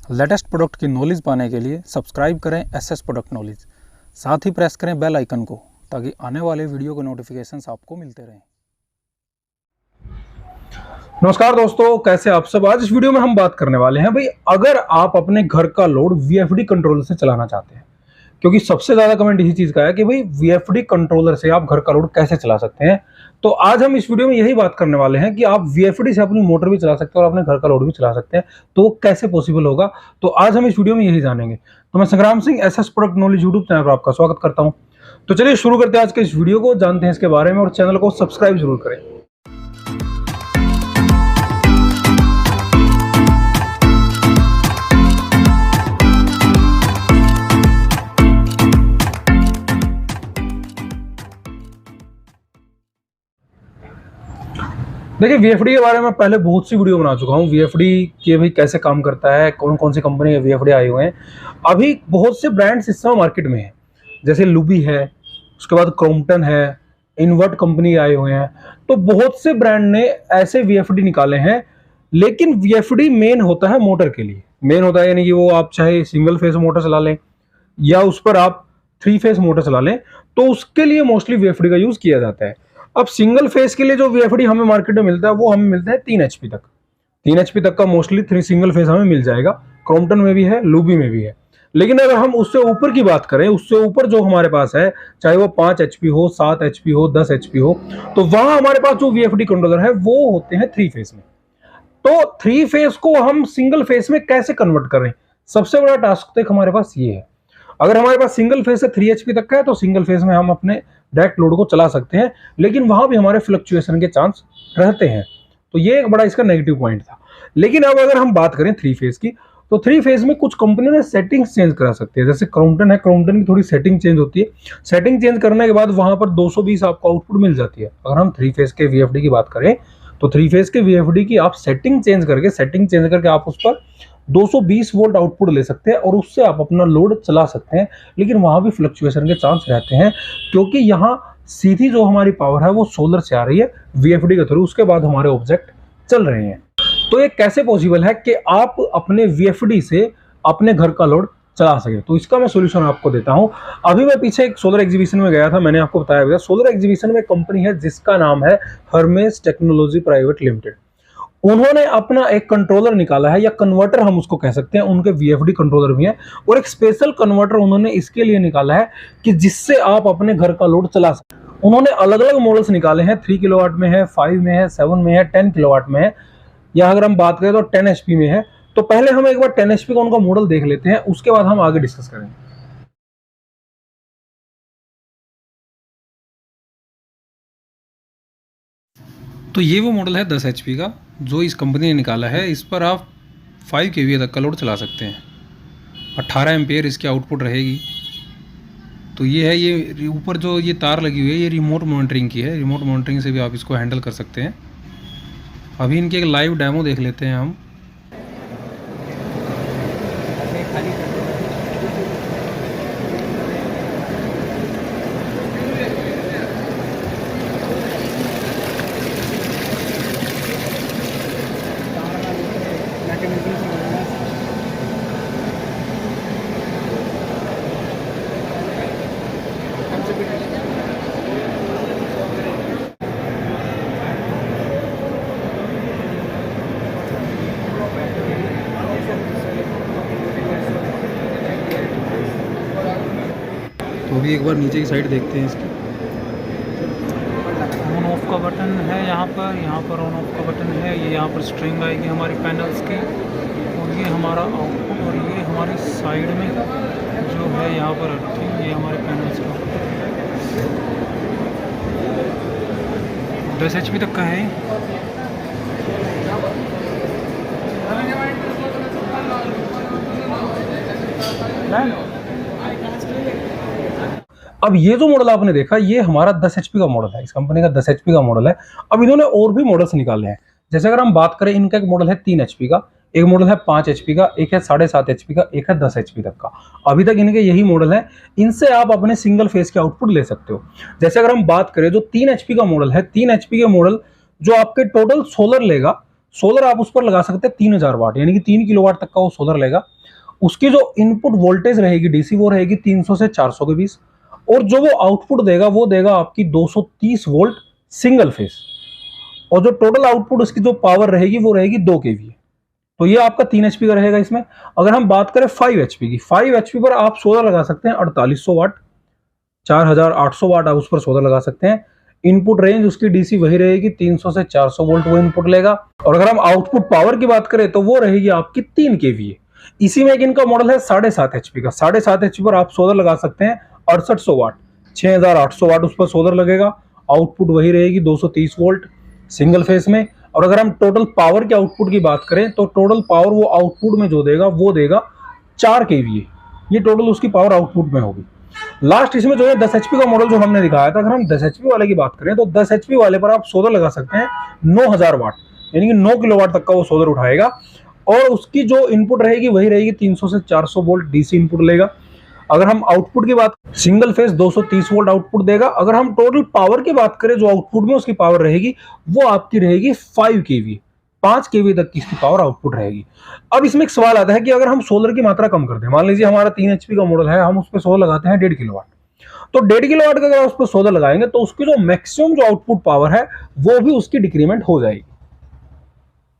Latest product की knowledge पाने के लिए सब्सक्राइब करें एसएस प्रोडक्ट नॉलेज, साथ ही प्रेस करें बेल आइकन को ताकि आने वाले वीडियो के नोटिफिकेशंस आपको मिलते रहें। नमस्कार दोस्तों, कैसे आप सब। आज इस वीडियो में हम बात करने वाले हैं भाई, अगर आप अपने घर का लोड वीएफडी कंट्रोलर से चलाना चाहते हैं, क्योंकि सबसे ज्यादा कमेंट इसी चीज का है कि भाई वीएफडी कंट्रोलर से आप घर का लोड कैसे चला सकते हैं। तो आज हम इस वीडियो में यही बात करने वाले हैं कि आप वीएफडी से अपनी मोटर भी चला सकते हैं और अपने घर का लोड भी चला सकते हैं। तो वो कैसे पॉसिबल होगा, तो आज हम इस वीडियो में यही जानेंगे। तो मैं संग्राम Singh SS product knowledge YouTube channel पर आपका स्वागत करता हूं। तो चलिए शुरू करते हैं आज के इस वीडियो को, जानते हैं इसके बारे में और चैनल को सब्सक्राइब जरूर करें। देखिए, वीएफडी के बारे में पहले बहुत सी वीडियो बना चुका हूँ। वीएफडी के भाई कैसे काम करता है, कौन कौन सी कंपनी के वीएफडी आए हुए हैं। अभी बहुत से ब्रांड्स इस समय मार्केट में हैं, जैसे लुबी है, उसके बाद क्रॉम्पटन है, इनवर्ट कंपनी आए हुए हैं। तो बहुत से ब्रांड ने ऐसे वीएफडी निकाले हैं। लेकिन वीएफडी मेन होता है मोटर के लिए, मेन होता है, यानी कि वो आप चाहे सिंगल फेस मोटर चला लें या उस पर आप 3 फेस मोटर चला लें, तो उसके लिए मोस्टली वीएफडी का यूज किया जाता है। अब सिंगल फेस के लिए जो वीएफडी हमें मार्केट में मिलता है वो हमें मिलता है 3 एचपी तक। 3 एचपी तक का मोस्टली 3 सिंगल फेस हमें मिल जाएगा। क्रॉम्पटन में भी है, लुबी में भी है। लेकिन अगर हम उससे ऊपर की बात करें, उससे ऊपर जो हमारे पास है, चाहे वो 5 एचपी हो, 7 एचपी हो, 10 एचपी हो, तो वहां हमारे पास जो वीएफडी कंट्रोलर है वो होते हैं 3 फेस में। तो 3 फेस को हम सिंगल फेस में कैसे कन्वर्ट करें, सबसे बड़ा टास्क तक हमारे पास ये है। अगर हमारे पास सिंगल फेस है 3 एचपी तक का है, तो सिंगल फेस में हम अपने डायरेक्ट लोड को चला सकते हैं, लेकिन वहां भी हमारे फ्लक्चुएशन के चांस रहते हैं। तो ये एक बड़ा इसका नेगेटिव पॉइंट था। लेकिन अब अगर हम बात करें 3 फेस की, तो 3 फेस में कुछ कंपनियों ने सेटिंग्स चेंज करा सकते हैं। जैसे क्रॉम्पटन है, क्रॉम्पटन की थोड़ी सेटिंग चेंज होती है। सेटिंग चेंज करने के बाद वहां पर 220 आपको आउटपुट मिल जाती है। अगर हम 3 फेस के वीएफडी की बात करें, तो 3 फेस के वीएफडी की आप सेटिंग चेंज करके आप उस पर 220 वोल्ट आउटपुट ले सकते हैं और उससे आप अपना लोड चला सकते हैं। लेकिन वहां भी फ्लक्चुएशन के चांस रहते हैं, क्योंकि यहाँ सीधी जो हमारी पावर है वो सोलर से आ रही है वीएफडी के थ्रू, उसके बाद हमारे ऑब्जेक्ट चल रहे हैं। तो ये कैसे पॉसिबल है कि आप अपने वीएफडी से अपने घर का लोड चला सके, तो इसका मैं सोल्यूशन आपको देता हूं। अभी मैं पीछे एक सोलर एग्जीबिशन में गया था, मैंने आपको बताया गया। सोलर एग्जीबिशन में कंपनी है जिसका नाम है हर्मेस टेक्नोलॉजी प्राइवेट लिमिटेड। उन्होंने अपना एक कंट्रोलर निकाला है, या कन्वर्टर हम उसको कह सकते हैं, उनके वीएफडी कंट्रोलर भी है। और एक स्पेशल कन्वर्टर उन्होंने इसके लिए निकाला है कि जिससे आप अपने घर का लोड चला सकते। उन्होंने अलग अलग मॉडल्स निकाले हैं, 3 किलोवाट में है, 5 में है, 7 में है, 10 किलोवाट में है, या अगर हम बात करें तो 10 एचपी में है। तो पहले हम एक बार 10 एचपी का उनका मॉडल देख लेते हैं, उसके बाद हम आगे डिस्कस करेंगे। तो ये वो मॉडल है 10 एचपी का जो इस कंपनी ने निकाला है। इस पर आप 5 केवीए तक का लोड चला सकते हैं। 18 एम्पेयर इसकी आउटपुट रहेगी। तो ये है, ये ऊपर जो ये तार लगी हुई है, ये रिमोट मॉनिटरिंग की है। रिमोट मॉनिटरिंग से भी आप इसको हैंडल कर सकते हैं। अभी इनकी एक लाइव डेमो देख लेते हैं हम। तो अभी एक बार नीचे की साइड देखते हैं इसकी। ऑन ऑफ का बटन है यहाँ पर ऑन ऑफ का बटन है। ये यहाँ पर स्ट्रिंग आएगी हमारी पैनल्स की, और ये हमारा आउटपुट, और ये हमारी साइड में जो है यहाँ पर अर्थिंग, ये हमारे पैनल्स का 10 एचपी तक का है। अब ये जो मॉडल आपने देखा, ये हमारा 10 एचपी का मॉडल है, इस कंपनी का 10 एचपी का मॉडल है। अब इन्होंने और भी मॉडल्स निकाले हैं। जैसे अगर हम बात करें, इनका एक मॉडल है 3 एचपी का, एक मॉडल है 5 एचपी का, एक है 7.5 एचपी का, एक है 10 एचपी तक का। अभी तक इनके यही मॉडल है। इनसे आप अपने सिंगल फेस के आउटपुट ले सकते हो। जैसे अगर हम बात करें जो 3 एचपी का मॉडल है, 3 एचपी के मॉडल जो आपके टोटल सोलर लेगा, सोलर आप उस पर लगा सकते हैं 3000 वाट, यानी कि 3 किलोवाट तक का वो सोलर लेगा। उसकी जो इनपुट वोल्टेज रहेगी डीसी वो रहेगी 300 से 400 के बीच, और जो वो आउटपुट देगा वो देगा आपकी 230 वोल्ट सिंगल फेस, और जो टोटल आउटपुट उसकी जो पावर रहेगी वो रहेगी 2 केवीए। तो ये आपका 3 एचपी का रहेगा इसमें। अगर हम बात करें 5 एचपी की, 5 एचपी पर आप सोलर लगा सकते हैं 4800 वाट, 4800 वाट आप उस पर सोलर लगा सकते हैं। इनपुट रेंज उसकी डीसी वही रहेगी 300 से 400 वोल्ट वो इनपुट लेगा। और अगर हम आउटपुट पावर की बात करें तो वो रहेगी आपकी 3 केवीए। इसी में एक इनका मॉडल है 7.5 एचपी का। 7.5 एचपी पर आप सोलर लगा सकते हैं 6800 वाट, 6800 वाट उस पर सोलर लगेगा। आउटपुट वही रहेगी 230 वोल्ट सिंगल फेस में। और अगर हम टोटल पावर के आउटपुट की बात करें तो टोटल पावर वो आउटपुट में जो देगा वो देगा 4 केवीए। ये टोटल उसकी पावर आउटपुट में होगी। लास्ट इसमें जो है 10 एचपी का मॉडल जो हमने दिखाया था, अगर हम 10 एचपी वाले की बात करें तो 10 एचपी वाले पर आप सोलर लगा सकते हैं 9000 वाट, यानी कि 9 किलोवाट तक का वो सोलर उठाएगा। और उसकी जो इनपुट रहेगी वही रहेगी 300 से 400 वोल्ट डीसी इनपुट लेगा। अगर हम आउटपुट की बात, सिंगल फेस 230 वोल्ट आउटपुट देगा। अगर हम टोटल पावर की बात करें, जो आउटपुट में उसकी पावर रहेगी वो आपकी रहेगी 5 केवी, 5 केवी तक की इसकी पावर आउटपुट रहेगी। अब इसमें एक सवाल आता है कि अगर हम सोलर की मात्रा कम कर दें, मान लीजिए हमारा 3 एचपी का मॉडल है, हम उस पर सोलर लगाते हैं 1.5 किलोवाट, तो 1.5 किलोवाट का अगर उस पर सोलर लगाएंगे तो उसकी जो मैक्सिमम जो आउटपुट पावर है वो भी उसकी डिक्रीमेंट हो जाएगी।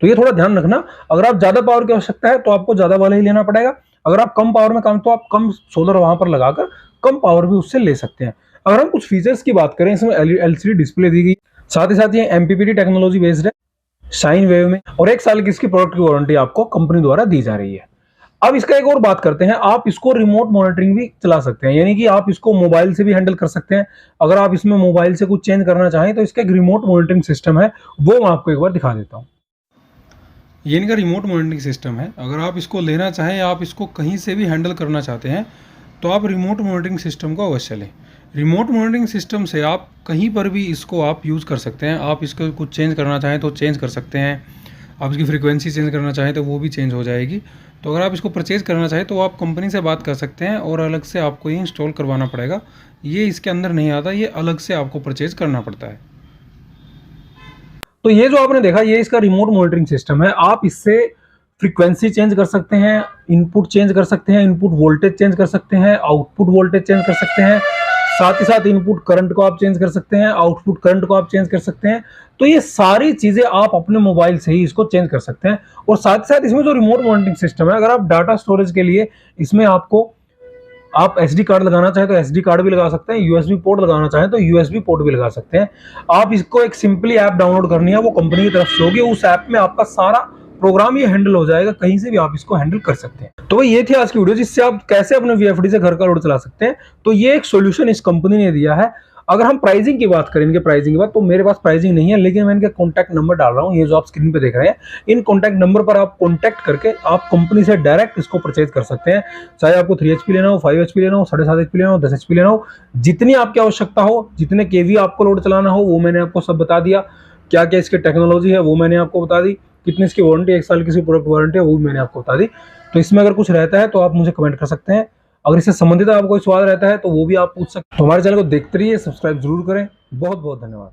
तो ये थोड़ा ध्यान रखना, अगर आप ज्यादा पावर की आवश्यकता है तो आपको ज्यादा वाला ही लेना पड़ेगा। अगर आप कम पावर में काम, तो आप कम सोलर वहां पर लगाकर कम पावर भी उससे ले सकते हैं। अगर हम कुछ फीचर्स की बात करें, इसमें एलसीडी डिस्प्ले दी गई, साथ ही साथ ये एमपीपीटी टेक्नोलॉजी बेस्ड है, साइन वेव में, और 1 साल की इसकी प्रोडक्ट की वारंटी आपको कंपनी द्वारा दी जा रही है। अब इसका एक और बात करते हैं, आप इसको रिमोट मॉनिटरिंग भी चला सकते हैं, यानी कि आप इसको मोबाइल से भी हैंडल कर सकते हैं। अगर आप इसमें मोबाइल से कुछ चेंज करना चाहें तो इसका एक रिमोट मॉनिटरिंग सिस्टम है, वो मैं आपको एक बार दिखा देता हूँ। ये इनका रिमोट मॉनिटरिंग सिस्टम है। अगर आप इसको लेना चाहें या आप इसको कहीं से भी हैंडल करना चाहते हैं तो आप रिमोट मॉनिटरिंग सिस्टम को अवश्य लें। रिमोट मॉनिटरिंग सिस्टम से आप कहीं पर भी इसको आप यूज़ कर सकते हैं। आप इसको कुछ चेंज करना चाहें तो चेंज कर सकते हैं, आप इसकी फ्रीक्वेंसी चेंज करना चाहें तो वो भी चेंज हो जाएगी। तो अगर आप इसको परचेज़ करना चाहें तो आप कंपनी से बात कर सकते हैं और अलग से आपको ये इंस्टॉल करवाना पड़ेगा। ये इसके अंदर नहीं आता, ये अलग से आपको परचेज़ करना पड़ता है। तो ये जो आपने देखा, ये इसका रिमोट मॉनिटरिंग सिस्टम है। आप इससे फ्रीक्वेंसी चेंज कर सकते हैं, इनपुट चेंज कर सकते हैं, इनपुट वोल्टेज चेंज कर सकते हैं, आउटपुट वोल्टेज चेंज कर सकते हैं, साथ ही साथ इनपुट करंट को आप चेंज कर सकते हैं, आउटपुट करंट को आप चेंज कर सकते हैं। तो ये सारी चीजें आप अपने मोबाइल से ही इसको चेंज कर सकते हैं। और साथ ही साथ इसमें जो रिमोट मॉनिटरिंग सिस्टम है, अगर आप डाटा स्टोरेज के लिए इसमें आप एसडी कार्ड लगाना चाहें तो एसडी कार्ड भी लगा सकते हैं, यूएसबी पोर्ट लगाना चाहें तो यूएसबी पोर्ट भी लगा सकते हैं। आप इसको एक सिंपली ऐप डाउनलोड करनी है, वो कंपनी की तरफ से होगी। उस ऐप में आपका सारा प्रोग्राम ये हैंडल हो जाएगा, कहीं से भी आप इसको हैंडल कर सकते हैं। तो ये थी आज की वीडियो, जिससे आप कैसे अपने वीएफडी से घर का लोड चला सकते हैं। तो ये एक सोल्यूशन इस कंपनी ने दिया है। अगर हम प्राइसिंग की बात करें, इनके प्राइसिंग की बात, तो मेरे पास प्राइसिंग नहीं है, लेकिन मैं इनके कॉन्टैक्ट नंबर डाल रहा हूँ, ये जो आप स्क्रीन पे देख रहे हैं, इन कॉन्टैक्ट नंबर पर आप कॉन्टैक्ट करके आप कंपनी से डायरेक्ट इसको परचेज कर सकते हैं। चाहे आपको 3 HP लेना हो, 5 HP लेना हो, 7.5 HP लेना हो, 10 HP लेना हो, जितनी आपकी आवश्यकता हो, जितने केवी आपको लोड चलाना हो, वो मैंने आपको सब बता दिया। क्या क्या इसकी टेक्नोलॉजी है वो मैंने आपको बता दी, कितनी इसकी वारंटी, 1 साल की इसकी प्रोडक्ट वारंटी है वो भी मैंने आपको बता दी। तो इसमें अगर कुछ रहता है तो आप मुझे कमेंट कर सकते हैं। अगर इससे संबंधित आपको कोई सवाल रहता है तो वो भी आप पूछ सकते हैं। तो हमारे चैनल को देखते रहिए, सब्सक्राइब जरूर करें। बहुत बहुत धन्यवाद।